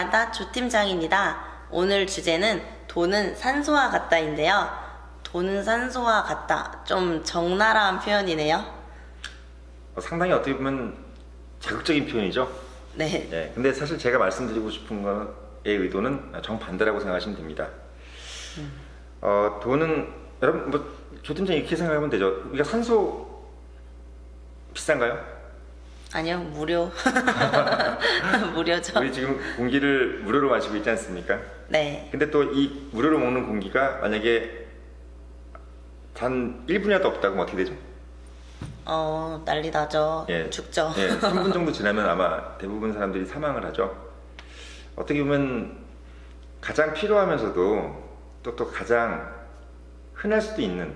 마란다 조팀장입니다. 오늘 주제는 돈은 산소와 같다인데요. 돈은 산소와 같다. 좀 적나라한 표현이네요. 상당히 어떻게 보면 자극적인 표현이죠. 네. 네. 근데 사실 제가 말씀드리고 싶은 거의 의도는 정반대라고 생각하시면 됩니다. 돈은 여러분 조팀장 이렇게 생각하면 되죠. 우리가 산소 비싼가요? 아니요, 무료. 무료죠. 우리 지금 공기를 무료로 마시고 있지 않습니까? 네. 근데 또 이 무료로 먹는 공기가 만약에 단 1분이라도 없다고 어떻게 되죠? 난리 나죠. 예. 죽죠. 예, 3분 정도 지나면 아마 대부분 사람들이 사망을 하죠. 어떻게 보면 가장 필요하면서도 또 가장 흔할 수도 있는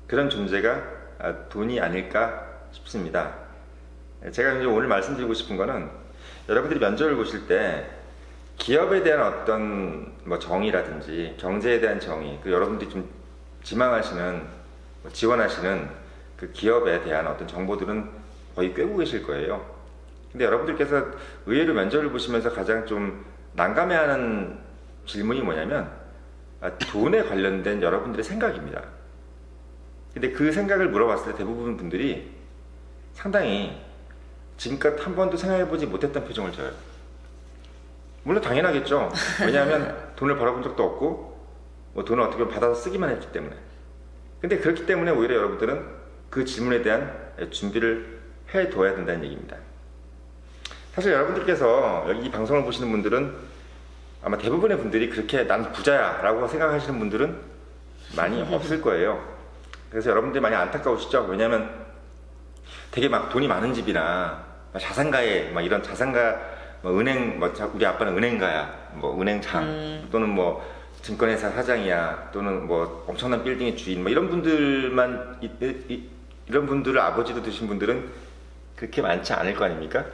그런 존재가 돈이 아닐까 싶습니다. 제가 이제 오늘 말씀드리고 싶은 거는 여러분들이 면접을 보실 때 기업에 대한 어떤 정의라든지 경제에 대한 정의, 여러분들이 좀 지망하시는 지원하시는 그 기업에 대한 어떤 정보들은 거의 꿰고 계실 거예요. 근데 여러분들께서 의외로 면접을 보시면서 가장 좀 난감해하는 질문이 뭐냐면 돈에 관련된 여러분들의 생각입니다. 근데 그 생각을 물어봤을 때 대부분 분들이 상당히 지금껏 한 번도 생각해보지 못했던 표정을 져요. 물론 당연하겠죠. 왜냐하면 돈을 벌어본 적도 없고 돈을 어떻게 보면 받아서 쓰기만 했기 때문에. 근데 그렇기 때문에 오히려 여러분들은 그 질문에 대한 준비를 해둬야 된다는 얘기입니다. 사실 여러분들께서 여기 이 방송을 보시는 분들은 아마 대부분의 분들이 그렇게 난 부자야 라고 생각하시는 분들은 많이 없을 거예요. 그래서 여러분들이 많이 안타까우시죠. 왜냐하면 되게 막 돈이 많은 집이나 자산가에 이런 자산가 은행 우리 아빠는 은행가야, 은행장 또는 증권회사 사장이야, 또는 엄청난 빌딩의 주인, 이런 분들만 이런 분들을 아버지로 두신 분들은 그렇게 많지 않을 거 아닙니까?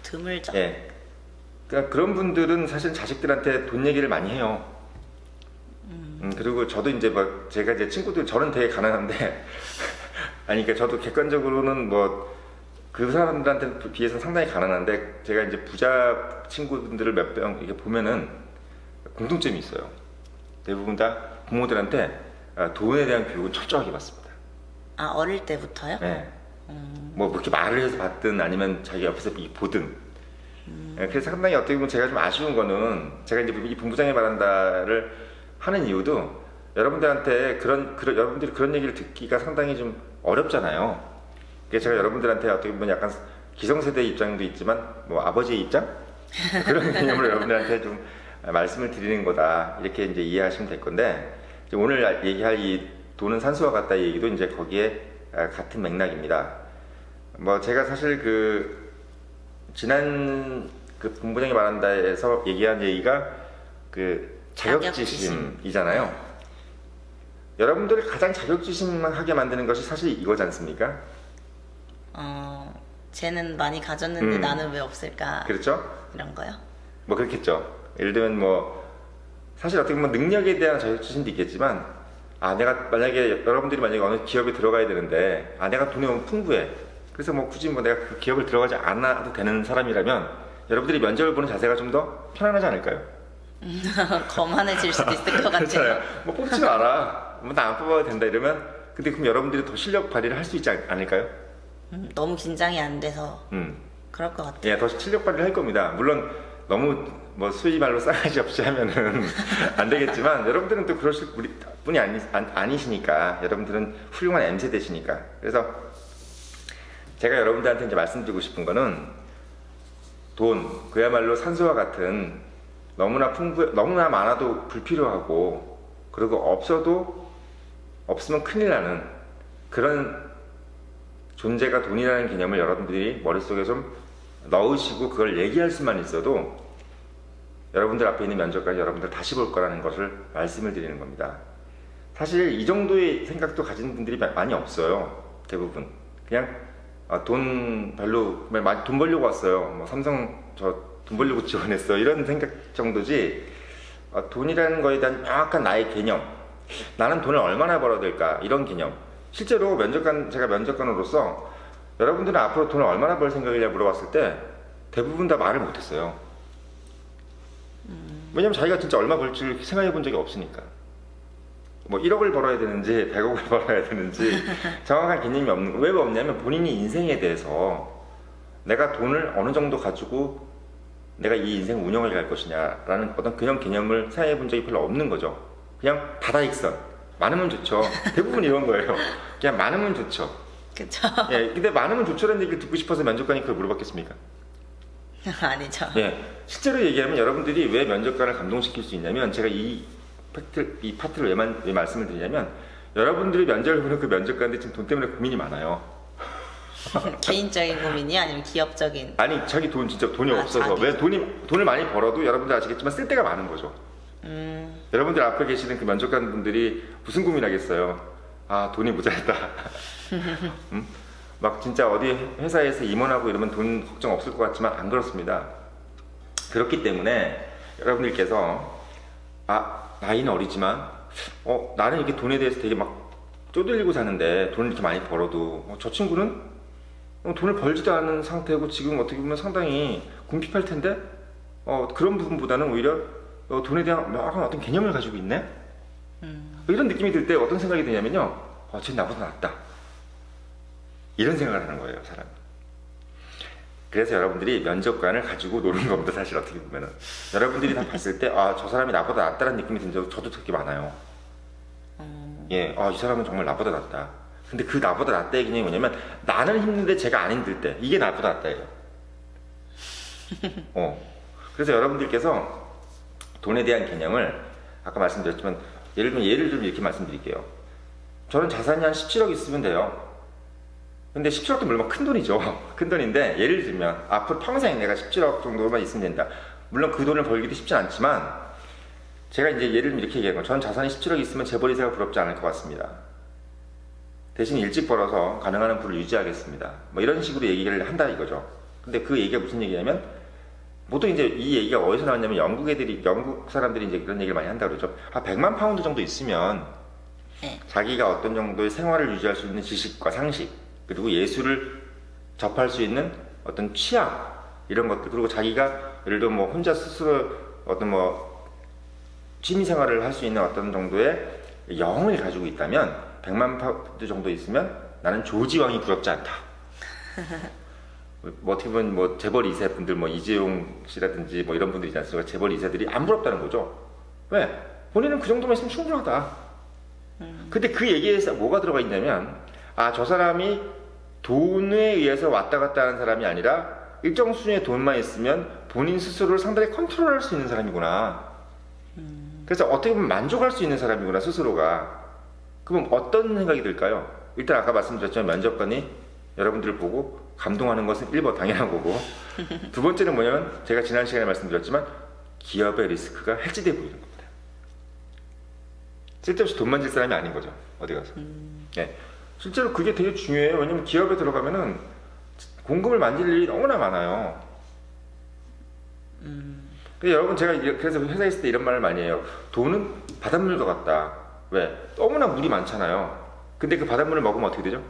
드물죠. 예. 그러니까 그런 분들은 사실 자식들한테 돈 얘기를 많이 해요. 그리고 저도 이제 제가 이제 친구들, 저는 되게 가난한데 아니, 그러니까 저도 객관적으로는 그 사람들한테 비해서 상당히 가난한데, 제가 이제 부자 친구분들을 몇 명 이렇게 보면은 공통점이 있어요. 대부분 다 부모들한테 돈에 대한 교육은 철저하게 받습니다. 어릴 때부터요? 네. 그렇게 말을 해서 받든 아니면 자기 옆에서 보든. 그래서 상당히 어떻게 보면 제가 좀 아쉬운 거는, 제가 이제 이 본부장의 바란다를 하는 이유도 여러분들한테 여러분들이 그런 얘기를 듣기가 상당히 좀 어렵잖아요. 그래서 제가 여러분들한테 어떻게 보면 약간 기성세대의 입장도 있지만 아버지의 입장? 그런 개념으로 여러분들한테 좀 말씀을 드리는 거다, 이렇게 이제 이해하시면 될 건데, 이제 오늘 얘기할 이 돈은 산소와 같다 이 얘기도 이제 거기에 같은 맥락입니다. 제가 사실 지난 본부장이 말한다에서 얘기한 얘기가 자격지심이잖아요. 여러분들을 가장 자격지심하게 만드는 것이 사실 이거지 않습니까? 쟤는 많이 가졌는데 나는 왜 없을까? 그렇죠? 이런 거요? 그렇겠죠. 예를 들면 사실 어떻게 보면 능력에 대한 자격지심도 있겠지만, 만약에 여러분들이 어느 기업에 들어가야 되는데, 내가 돈이 너무 풍부해. 그래서 굳이 내가 그 기업을 들어가지 않아도 되는 사람이라면, 여러분들이 면접을 보는 자세가 좀 더 편안하지 않을까요? 거만해질 수도 있을 것 같아요. 그렇잖아요. 뽑지 마라. 나 안 뽑아도 된다 이러면, 근데 그럼 여러분들이 더 실력 발휘를 할 수 있지 않을까요? 너무 긴장이 안 돼서 그럴 것 같아요. 예, 더 실력 발휘를 할 겁니다. 물론 너무 소위 말로 싸가지 없이 하면은 안 되겠지만, 여러분들은 또 그러실 분이 아니시니까, 여러분들은 훌륭한 M세대시니까. 그래서 제가 여러분들한테 이제 말씀드리고 싶은 거는, 돈, 그야말로 산소와 같은 너무나 너무나 많아도 불필요하고, 그리고 없으면 큰일 나는 그런 존재가 돈이라는 개념을 여러분들이 머릿속에 좀 넣으시고 그걸 얘기할 수만 있어도 여러분들 앞에 있는 면접까지 여러분들 다시 볼 거라는 것을 말씀을 드리는 겁니다. 사실 이 정도의 생각도 가진 분들이 많이 없어요. 대부분 그냥 돈 벌려고 왔어요. 삼성 돈 벌려고 지원했어, 이런 생각 정도지, 돈이라는 거에 대한 명확한 나의 개념, 나는 돈을 얼마나 벌어야 될까, 이런 개념. 실제로 제가 면접관으로서 여러분들은 앞으로 돈을 얼마나 벌 생각이냐 물어봤을 때 대부분 다 말을 못했어요. 왜냐면 자기가 진짜 얼마 벌지를 생각해 본 적이 없으니까. 뭐 1억을 벌어야 되는지 100억을 벌어야 되는지 정확한 개념이 없는. 왜 없냐면 본인이 인생에 대해서 내가 돈을 어느 정도 가지고 내가 이 인생 운영을 갈 것이냐라는 어떤 그런 개념을 생각해 본 적이 별로 없는 거죠. 그냥 다다익선. 많으면 좋죠. 대부분 이런 거예요. 그냥 많으면 좋죠. 그쵸. 예, 근데 많으면 좋죠라는 얘기를 듣고 싶어서 면접관이 그걸 물어봤겠습니까? 아니죠. 예, 실제로 얘기하면 여러분들이 왜 면접관을 감동시킬 수 있냐면, 제가 이 파트를 왜 말씀을 드리냐면, 여러분들이 면접을 보는 그 면접관들 지금 돈 때문에 고민이 많아요. 개인적인 고민이 아니면 기업적인? 아니, 자기 돈 진짜 돈이 없어서. 왜 돈을 많이 벌어도 여러분들 아시겠지만 쓸 데가 많은 거죠. 여러분들 앞에 계시는 그 면접관 분들이 무슨 고민하겠어요? 아, 돈이 모자랐다. 막 진짜 어디 회사에서 임원하고 이러면 돈 걱정 없을 것 같지만 안 그렇습니다. 그렇기 때문에 여러분들께서 나이는 어리지만 나는 이렇게 돈에 대해서 되게 막 쪼들리고 사는데 돈을 이렇게 많이 벌어도 저 친구는 돈을 벌지도 않은 상태고 지금 어떻게 보면 상당히 궁핍할 텐데 그런 부분보다는 오히려 돈에 대한 묘한 어떤 개념을 가지고 있네? 이런 느낌이 들 때 어떤 생각이 드냐면요, 쟤 나보다 낫다, 이런 생각을 하는 거예요, 사람이. 그래서 여러분들이 면접관을 가지고 노는 겁니다, 사실. 어떻게 보면은 여러분들이 다 봤을 때 저 사람이 나보다 낫다는 느낌이 든 적도 저도 되게 많아요. 예, 이 사람은 정말 나보다 낫다. 근데 그 나보다 낫다의 개념이 뭐냐면, 나는 힘든데 제가 안 힘들 때, 이게 나보다 낫다예요. 그래서 여러분들께서 돈에 대한 개념을, 아까 말씀드렸지만, 예를 좀 이렇게 말씀드릴게요. 저는 자산이 한 17억 있으면 돼요. 근데 17억도 물론 큰 돈이죠. 큰 돈인데, 예를 들면 앞으로 평생 내가 17억 정도만 있으면 된다. 물론 그 돈을 벌기도 쉽진 않지만, 제가 이제 예를 들면 이렇게 얘기하는 거예요. 저는 자산이 17억 있으면 재벌이세가 부럽지 않을 것 같습니다. 대신 일찍 벌어서 가능한 한 부를 유지하겠습니다. 뭐 이런 식으로 얘기를 한다 이거죠. 근데 그 얘기가 무슨 얘기냐면, 보통 이제 이 얘기가 어디서 나왔냐면, 영국 사람들이 이제 그런 얘기를 많이 한다 그러죠. 100만 파운드 정도 있으면 자기가 어떤 정도의 생활을 유지할 수 있는 지식과 상식, 그리고 예술을 접할 수 있는 어떤 취향, 이런 것들, 그리고 자기가 예를 들어 뭐 혼자 스스로 어떤 뭐 취미 생활을 할 수 있는 어떤 정도의 영을 가지고 있다면, 100만 파운드 정도 있으면 나는 조지 왕이 부럽지 않다. 뭐 어떻게 보면 뭐 재벌 2세 분들, 뭐 이재용 씨라든지 뭐 이런 분들이 있지 않습니까? 재벌 2세들이 안 부럽다는 거죠. 왜? 본인은 그 정도만 있으면 충분하다. 근데 그 얘기에서 뭐가 들어가 있냐면, 저 사람이 돈에 의해서 왔다 갔다 하는 사람이 아니라 일정 수준의 돈만 있으면 본인 스스로를 상당히 컨트롤할 수 있는 사람이구나. 그래서 어떻게 보면 만족할 수 있는 사람이구나, 스스로가. 그럼 어떤 생각이 들까요? 일단 아까 말씀드렸지만, 면접관이 여러분들을 보고 감동하는 것은 1번 당연한 거고, 두 번째는 뭐냐면, 제가 지난 시간에 말씀드렸지만 기업의 리스크가 해지돼 보이는 겁니다. 쓸데없이 돈 만질 사람이 아닌 거죠, 어디 가서. 네. 실제로 그게 되게 중요해요. 왜냐면 기업에 들어가면은 공금을 만질 일이 너무나 많아요. 근데 여러분, 제가 그래서 회사에 있을 때 이런 말을 많이 해요. 돈은 바닷물과 같다. 왜? 너무나 물이 많잖아요. 근데 그 바닷물을 먹으면 어떻게 되죠?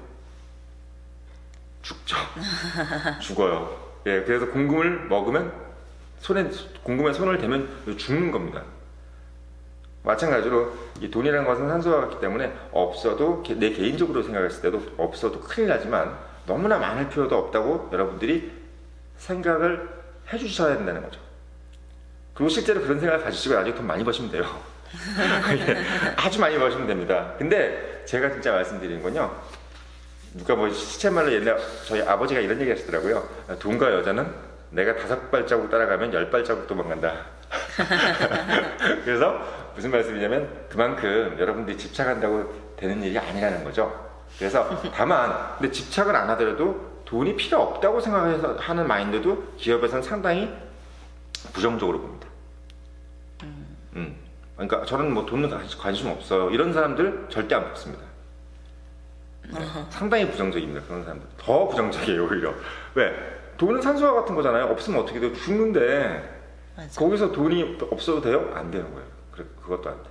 죽죠. 죽어요. 예, 그래서 공금을 먹으면, 공금에 손을 대면 죽는 겁니다. 마찬가지로 이 돈이라는 것은 산소와 같기 때문에 없어도, 내 개인적으로 생각했을 때도 없어도 큰일 나지만 너무나 많을 필요도 없다고 여러분들이 생각을 해주셔야 된다는 거죠. 그리고 실제로 그런 생각을 가지시고 나중에 돈 많이 버시면 돼요. 아주 많이 버시면 됩니다. 근데 제가 진짜 말씀드리는 건요, 누가 뭐 시쳇말로 옛날 저희 아버지가 이런 얘기 하시더라고요. 돈과 여자는 내가 5발자국 따라가면 10발자국 도망간다. 그래서 무슨 말씀이냐면, 그만큼 여러분들이 집착한다고 되는 일이 아니라는 거죠. 그래서 다만, 근데 집착을 안 하더라도 돈이 필요 없다고 생각해서 하는 마인드도 기업에서는 상당히 부정적으로 봅니다. 그러니까 저는 뭐 돈은 관심 없어요, 이런 사람들 절대 안 뽑습니다. 네, 상당히 부정적입니다. 그런 사람들 더 부정적이에요, 오히려. 왜? 돈은 산소와 같은 거잖아요. 없으면 어떻게 돼요? 죽는데. 맞아. 거기서 돈이 없어도 돼요? 안 되는 거예요. 그것도 안 돼.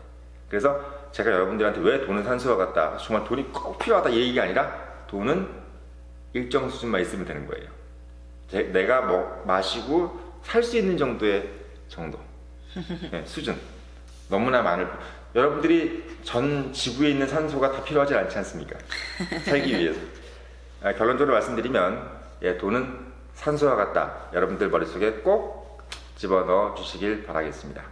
그래서 제가 여러분들한테 왜 돈은 산소와 같다, 정말 돈이 꼭 필요하다, 이 얘기가 아니라, 돈은 일정 수준만 있으면 되는 거예요. 내가 마시고 살 수 있는 정도의 정도. 네, 수준. 너무나 많을. 여러분들이 전 지구에 있는 산소가 다 필요하지 않지 않습니까? 살기 위해서. 결론적으로 말씀드리면 돈은 산소와 같다. 여러분들 머릿속에 꼭 집어넣어 주시길 바라겠습니다.